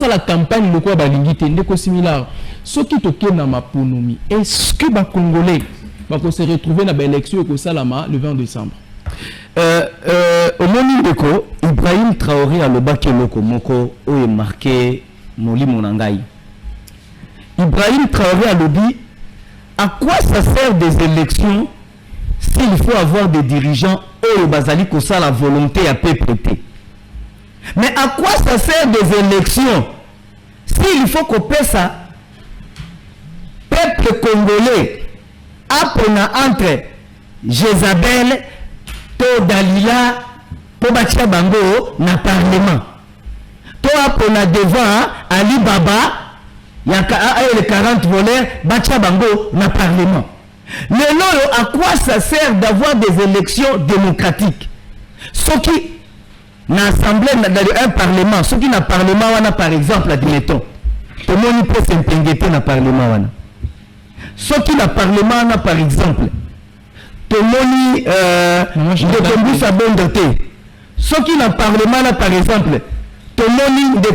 la campagne de quoi balingite ndeko similaire ce qui toque na maponomi est-ce que ba congolais va se retrouver dans l'élection et que ça le 20 décembre au moment ndeko Ibrahim Traoré a le bakeloko moko o est marqué molimo nangai. Ibrahim Traoré a le dit à quoi ça sert des élections s'il faut avoir des dirigeants au bazali ko ça la volonté à peuple. Mais à quoi ça sert des élections s'il faut qu'on paie ça peuple congolais apona entre Jézabel to Dalila to batia bango na parlement to apona devant Ali Baba yaka les 40 voleurs batia bango na parlement. Mais non, à quoi ça sert d'avoir des élections démocratiques? Ce qui l'Assemblée, dans un parlement, ceux qui n'ont parlement, on a par exemple, admettons, tout le monde peut s'impenguer dans le parlement. Ceux qui n'ont parlement, on a par exemple, tout le monde de Kombou Sabondoté. Ceux qui n'ont parlement, on a par exemple, tout le monde de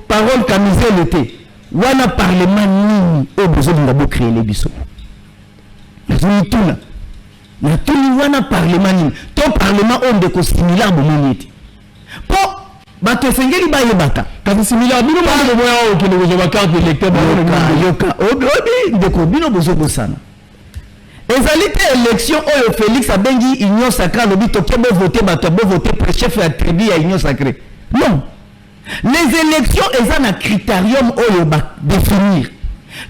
parole camisée l'été. On a parlement, ni au besoin de créer les bisous. Mais on est tout là. Mais tout le monde a parlement, ni. Ton parlement, on est similaire au monde. Pour bato sengeli ba yebata kasi simila bino mwana moya o kile ko ba carte électeur ba yoka obi ndeko bino bozo sana ezalité élection oyo Félix abengi union sacrée lobi to kebo voter bato bo voter pour chef ya tribu ya union sacrée. Non, les élections eza na critérium oyo ba définir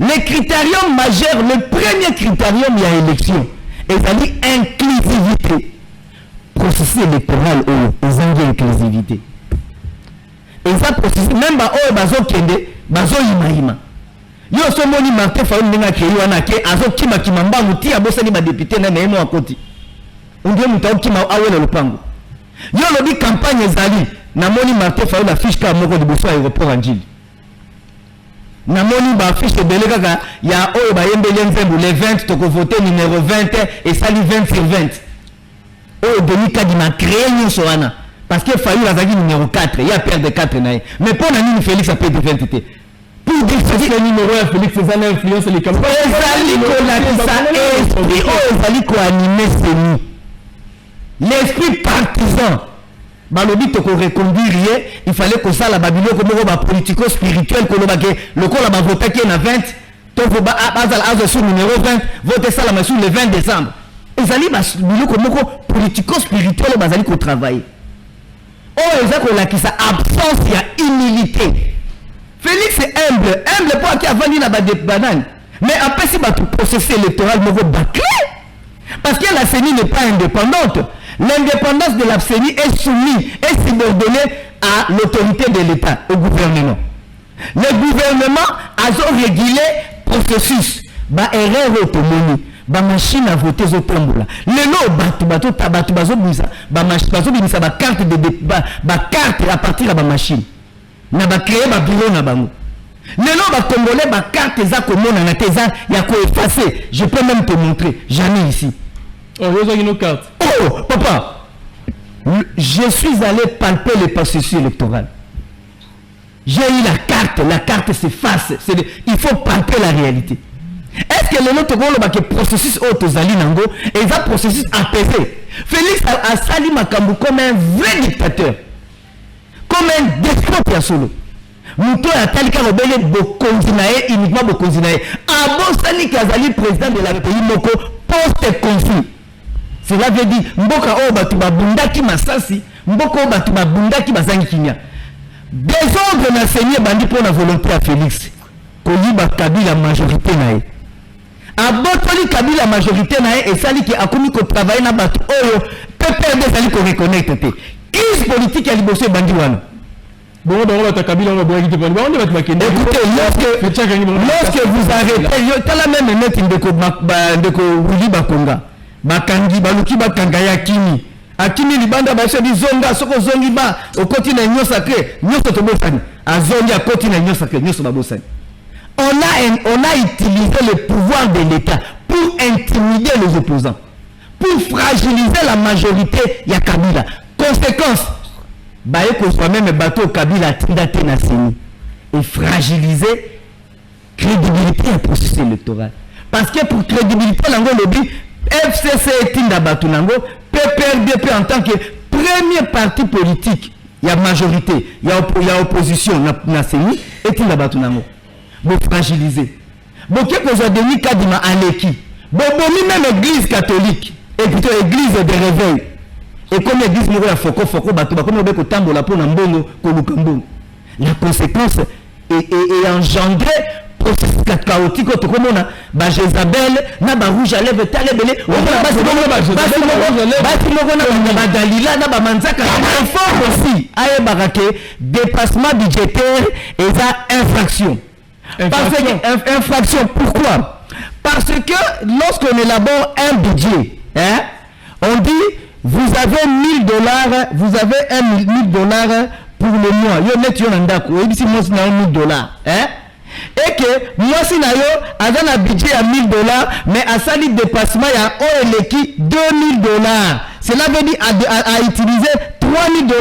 les critériums majeurs. Le premier critérium ya élection ezali inclusivité. Processus électoral ou ils inclusivité. Et ça processus même ba o bazo kende bazo imaima. Yo so moni Martin Fayulu ninga ke yo na ke azo kima kimamba muti abosani ba député na nemo akoti. Unge mutao kima awele lupango. Yo lobi campagne ezali na moni Martin Fayulu affiche ka moko liboso aéroport Anjili. Na moni ba affiche belé kaka ya o ba yembele nzembu le 20 toko voter numéro 20 et sali 20 sur 20. Oh, Denis Kadima créé une soana parce qu'il fallait la numéro 4, il y a perdre 4 naïs. Mais pour la ligne Félix a perdu 20. Pour dire que le numéro 1 Félix c'est ça l'influence les campagnes. L'esprit partisan. Balobi to ko reconduire, il fallait que ça la Babylone comme ba politico spirituel que le col a voté qui na 20, to ba azal azo sur numéro 20, voter ça la sur le 20 décembre. Ils allaient politico-spirituel bazali ko travailler. Oh, ils ont la qui sa absence il y a humilité. Félix est humble pour qui a vendu la banane. Mais après si tu processus électoral me bâclé parce que la CENI n'est pas indépendante. L'indépendance de la CENI est soumise et subordonnée à l'autorité de l'État, au gouvernement. Le gouvernement a régulé processus. Ba erreur autonome. Ba machine à voter zo tambola lelo bato bazo bisa ba machine bazo bisa ba carte de ba carte à partir de ba machine na ba créer ba bureau na bango lelo ba congolais ba carte za komona na teza ya ko effacer. Je peux même te montrer, j'en ai ici. Oh, vous avez une carte. Oh papa, je suis allé palper le processus électoral. J'ai eu la carte s'efface, il faut palper la réalité. Est-ce que le notre processus autozali nango et un processus apaisé? Félix a sali makambu comme un vrai dictateur, comme un despote ya solo. Muto ya talika robele bokonzinae uniquement bokonzinae. Abo sali kazali président de la République moko post-conflit. Cela veut dire mboka o batu babundaki masasi, mboka o batu babundaki bazangi kinya. Désordre na seigneur bandi pour la volonté à Félix. Koyiba Kabila majorité nae. Abotoli Kabila majorité nae et sali ki akomi ko travailler na batu oyo PPRD sali ko reconnecte te. Crise politique ya liboso bandi wana. Bon, Kabila on va boire qui te parle. Écoutez, lorsque vous arrêtez, t'as la même net ndeko Willy Bakonga. Bakangi baluki bakanga ya Kimi. Akimi libanda baisha di zonga soko zongi ba okoti na nyo sacré nyoso tobosani. Azongi akoti na nyo sacré nyoso babosani. On a utilisé le pouvoir de l'État pour intimider les opposants, pour fragiliser la majorité ya Kabila. Conséquence, baye ko soit même bateau Kabila tindate na sini. et fragiliser crédibilité du processus électoral. Parce que pour crédibilité, lango lobby, FCC est une d'abatu nango, PPRDP en tant que premier parti politique, il y a majorité, il y a opposition, na CENI, est une d'abatu nango. Vous fragilisez. Vous qui vous avez donné Kadima Aleki. Vous même l'église catholique, et plutôt l'église de réveil. Et comme l'église nous a foko, bateau, comme on a tambola pour Nambongo, Kolukambo. La conséquence est engendrée processus chaotique comme on a Jézabel na ba rouge à lèvres talebele on a Dalila na ba manzaka il faut aussi aye barake dépassement budgétaire et ça infraction. Parce que infraction pourquoi? Parce que lorsqu'on élabore un budget, hein, on dit vous avez $1000, vous avez $1000 pour le mois. Yo net yo ndako, et si moi c'est $1000, hein? Et que moi si na yo a un budget à $1000 mais à sali dépassement il y a OLEKI $2000. Cela veut dire à utiliser $3000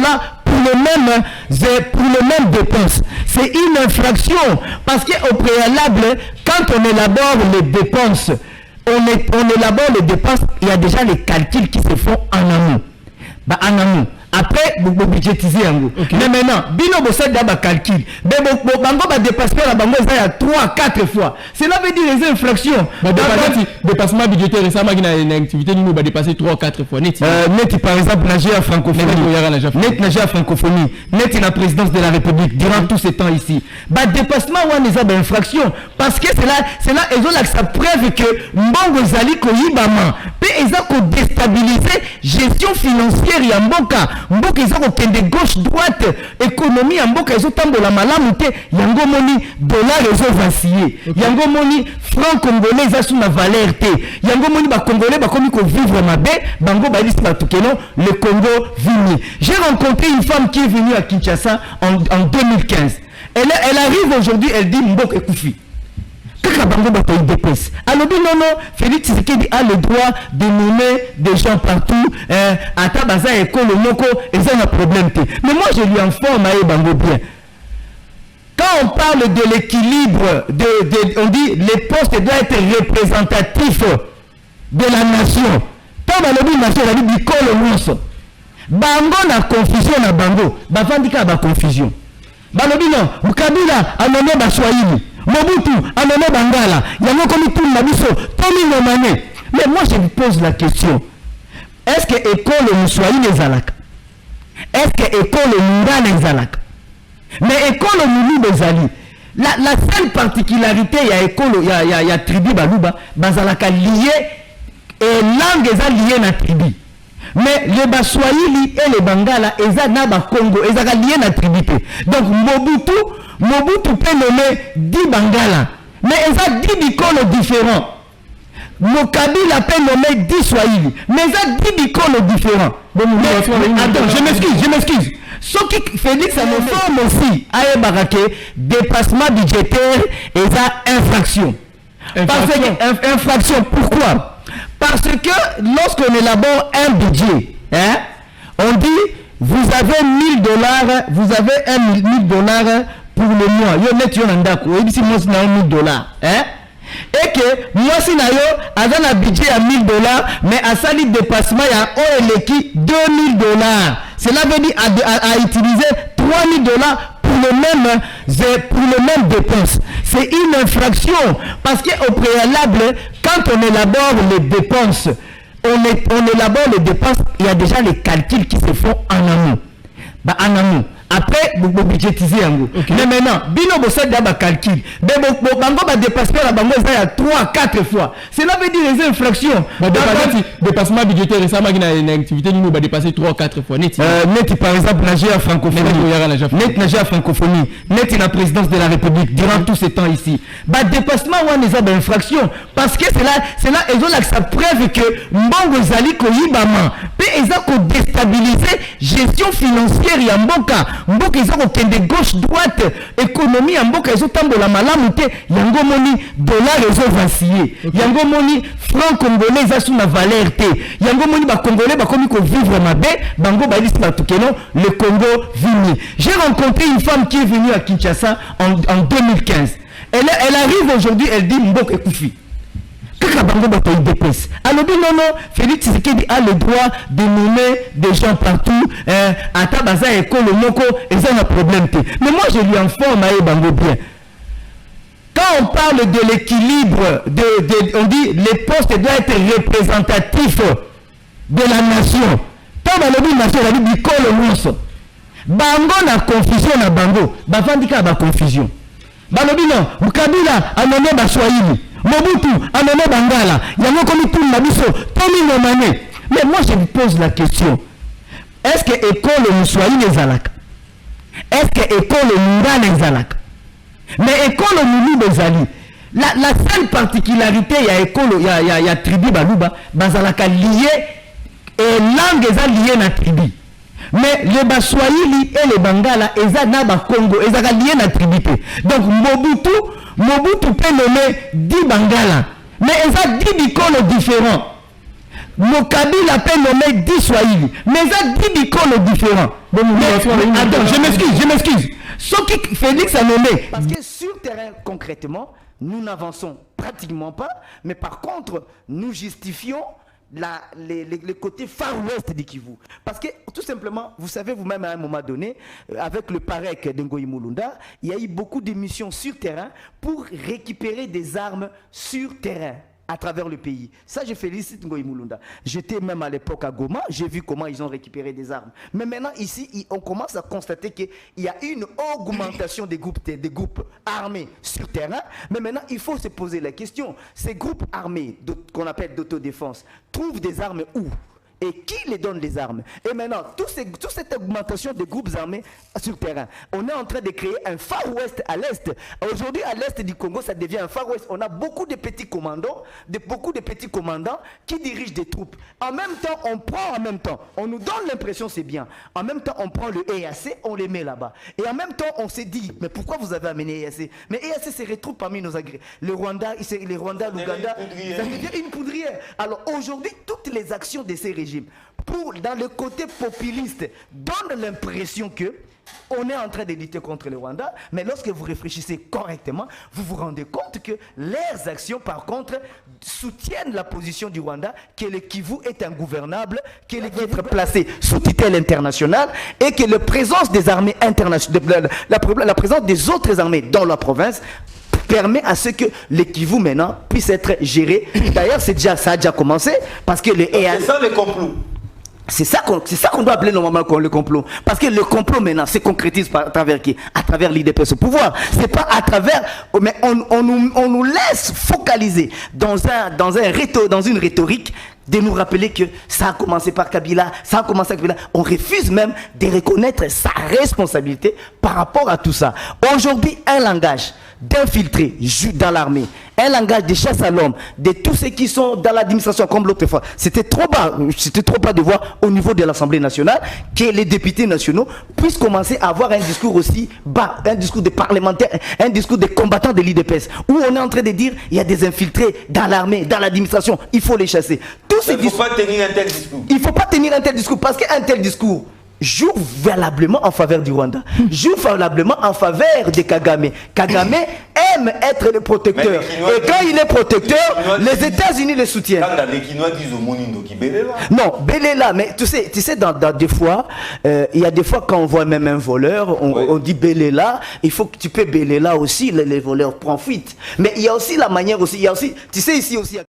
pour le même dépense. C'est une infraction parce qu'au préalable, quand on élabore les dépenses, on élabore les dépenses, il y a déjà les calculs qui se font en amont. Bah, en amont. Après, vous budgétisez en gros. Mais maintenant, bino bossé d'abord calcul. Mais bango va dépasser la bango il y a 3-4 fois. Cela veut dire les infractions. Dépassement budgétaire récemment une activité nous va dépasser 3-4 fois. Net par exemple la francophonie. Net la francophonie. Net la présidence de la République durant tout ce temps ici. Bah dépassement ou les ab infraction parce que c'est là ils ont la preuve que mbongo zali ko yibama. Pe ils ont déstabiliser gestion financière ya mboka. Mboka ils ont kende gauche droite économie en mboka ils ont tambola malamu te yango moni dollar ils ont vacillé yango moni franc congolais ils ont la valeur te yango moni ba congolais ba komi ko vivre mabe bango ba liste ba tukeno le Congo vini. J'ai rencontré une femme qui est venue à Kinshasa en 2015. Elle arrive aujourd'hui, elle dit mboka ekufi. Alors non, Félix Tshisekedi a le droit de nommer des gens partout. À Tabaza et Kolo Moko, ils ont un problème. Mais moi, je lui informe à Bango bien. Quand on parle de l'équilibre, on dit les postes doivent être représentatifs de la nation. Quand on dit nation, on dit Kolo Moko. Bango na confusion na Bango. Bavandika ba confusion. Balobi non, Mukabila a nommé Baswahili. Mobutu a nommé Bangala. Il y a un comme tout le monde. Mais moi je me pose la question. Est-ce que école Moussoaï les Zalak? Est-ce que école Munda les Zalak? Mais école Mouni les Zali. La seule particularité, il y a école, il y a tribu Balouba, Bazalaka lié et langue est liée à la tribu. Mais les Baswahili et les Bangala, ils sont dans Congo, ils sont liés à la tribu. Donc Mobutu peut nommer 10 Bangala, mais ils ont 10 bicoles différents. Mokabila peut nommer 10 Swahili, mais ils ont 10 bicoles différents. Attends, je m'excuse. Ce qui Félix a me forme aussi, à Barake, dépassement budgétaire et ça infraction. Parce que infraction, pourquoi? Parce que lorsqu'on élabore un budget, hein, on dit vous avez $1000, vous avez $1000 pour le mois. Yo net yo ndako, et si moi c'est $1000, hein? Et que moi si na yo a un budget à $1000, mais à sali dépassement il y a OLEKI $2000. Cela veut dire à utiliser $3000 pour le même dépense. C'est une infraction parce qu'au préalable, quand on élabore les dépenses, on élabore les dépenses, il y a déjà les calculs qui se font en amont. Bah, en amont. Après, vous budgétisez en gros. Mais maintenant, bino bossé d'abord calcul. Mais bango va dépasser la bango il y a 3-4 fois. Cela veut dire les infractions. Dépassement budgétaire récemment une activité nous va dépasser 3-4 fois. Net par exemple la francophonie. Net la francophonie. Net la présidence de la République durant tout ce temps ici. Bah dépassement ou les ab infraction parce que c'est là ils ont la preuve que mbongo zali ko yibama. Pe ils ont déstabiliser gestion financière ya mboka. mboka eza kokende gauche droite économie ya mboka ezotambola malamu te yango moni dollar ezovaciller yango moni franc congolais eza sous na valeur te yango moni bacongolais bakomi kovivre mabe bango bayebisi bato keno le Congo vini. J'ai rencontré une femme qui est venue à Kinshasa en 2015. Elle arrive aujourd'hui, elle dit Mbok Ekoufi. Alors dit non, Félix Tshisekedi a le droit de nommer des gens partout. À Tabaza et Kolo Moko, et ça n'a problème. Mais moi je lui informe à Bango bien. Quand on parle de l'équilibre, on dit les postes doivent être représentatifs de la nation. Tant que la nation, on dit Kolo Moko. Bango na confusion na bango. Bafandika ba confusion. Balobi non, Kabila a nommé Baswahili. Mobutu a nommé Bangala. Yango komi tout na biso, Tomi Nomane. Mais moi je me pose la question. Est-ce que école Moussouaï ezalaka? Est-ce que école Mungala ezalaka? Mais école Moulou bezali. La seule particularité il y a école il y a tribu Baluba, bazalaka lié et langue eza lié na tribu. Mais les Baswahili et les Bangala eza na ba Congo ezaka lié na tribu. Donc Mobutu peut nommer 10 Bangala, mais ils ont 10 bikolos différents. Kabila peut nommer 10 Swahili, mais ils ont 10 bikolos différents. Attends, je m'excuse. Ce qui Félix a nommé. Parce que sur le terrain, concrètement, nous n'avançons pratiquement pas, mais par contre, nous justifions les côtés far ouest du Kivu. Parce que tout simplement, vous savez vous-même à un moment donné, avec le PAREC d'Ngoyi Mulunda, il y a eu beaucoup de missions sur terrain pour récupérer des armes sur terrain à travers le pays. Ça, je félicite Ngoyi Mulunda. J'étais même à l'époque à Goma, j'ai vu comment ils ont récupéré des armes. Mais maintenant, ici, on commence à constater qu'il y a une augmentation des groupes armés sur terrain. Mais maintenant, il faut se poser la question. Ces groupes armés, qu'on appelle d'autodéfense, trouvent des armes où? Et qui les donne les armes? Et maintenant, toute cette augmentation des groupes armés sur terrain, on est en train de créer un Far West à l'Est. Aujourd'hui, à l'Est du Congo, ça devient un Far West. On a beaucoup de petits commandants, qui dirigent des troupes. En même temps, on nous donne l'impression c'est bien. En même temps, on prend le EAC, on les met là-bas. Et en même temps, on s'est dit, mais pourquoi vous avez amené EAC? Mais EAC se retrouve parmi nos agrès. Le Rwanda, l'Ouganda, ça devient une poudrière. Alors aujourd'hui, toutes les actions de ces régimes, dans le côté populiste, donne l'impression que on est en train de lutter contre le Rwanda, mais lorsque vous réfléchissez correctement, vous vous rendez compte que leurs actions, par contre, soutiennent la position du Rwanda, que le Kivu est ingouvernable, que le Kivu est placé sous tutelle internationale, et que la présence des armées internationales, la présence des autres armées dans la province, permet à ce que le Kivu maintenant puisse être géré. D'ailleurs, ça a déjà commencé, parce que le EAC... C'est ça le complot. C'est ça qu'on doit appeler normalement le complot. Parce que le complot maintenant se concrétise à travers qui? À travers l'IDPS au pouvoir. C'est pas à travers... Mais on nous laisse focaliser dans une rhétorique de nous rappeler que ça a commencé par Kabila, On refuse même de reconnaître sa responsabilité par rapport à tout ça. Aujourd'hui, un langage d'infiltrés dans l'armée, un langage de chasse à l'homme, de tous ceux qui sont dans l'administration comme l'autre fois. C'était trop bas de voir au niveau de l'Assemblée nationale que les députés nationaux puissent commencer à avoir un discours aussi bas, un discours de parlementaires, un discours de combattants de l'IDPS, où on est en train de dire il y a des infiltrés dans l'armée, dans l'administration, il faut les chasser. Il ne faut pas tenir un tel discours. Il ne faut pas tenir un tel discours parce qu'un tel discours joue valablement en faveur du Rwanda, joue valablement en faveur de Kagame. Kagame aime être le protecteur. Et quand il est protecteur, les États-Unis le soutiennent. Quand les Kinois disent au Monindo qui Belela. Non, Belela, mais tu sais dans des fois, il y a des fois quand on voit même un voleur, on dit Belela, il faut que tu peux Belela aussi, les voleurs prennent fuite. Mais il y a aussi la manière aussi, tu sais ici aussi.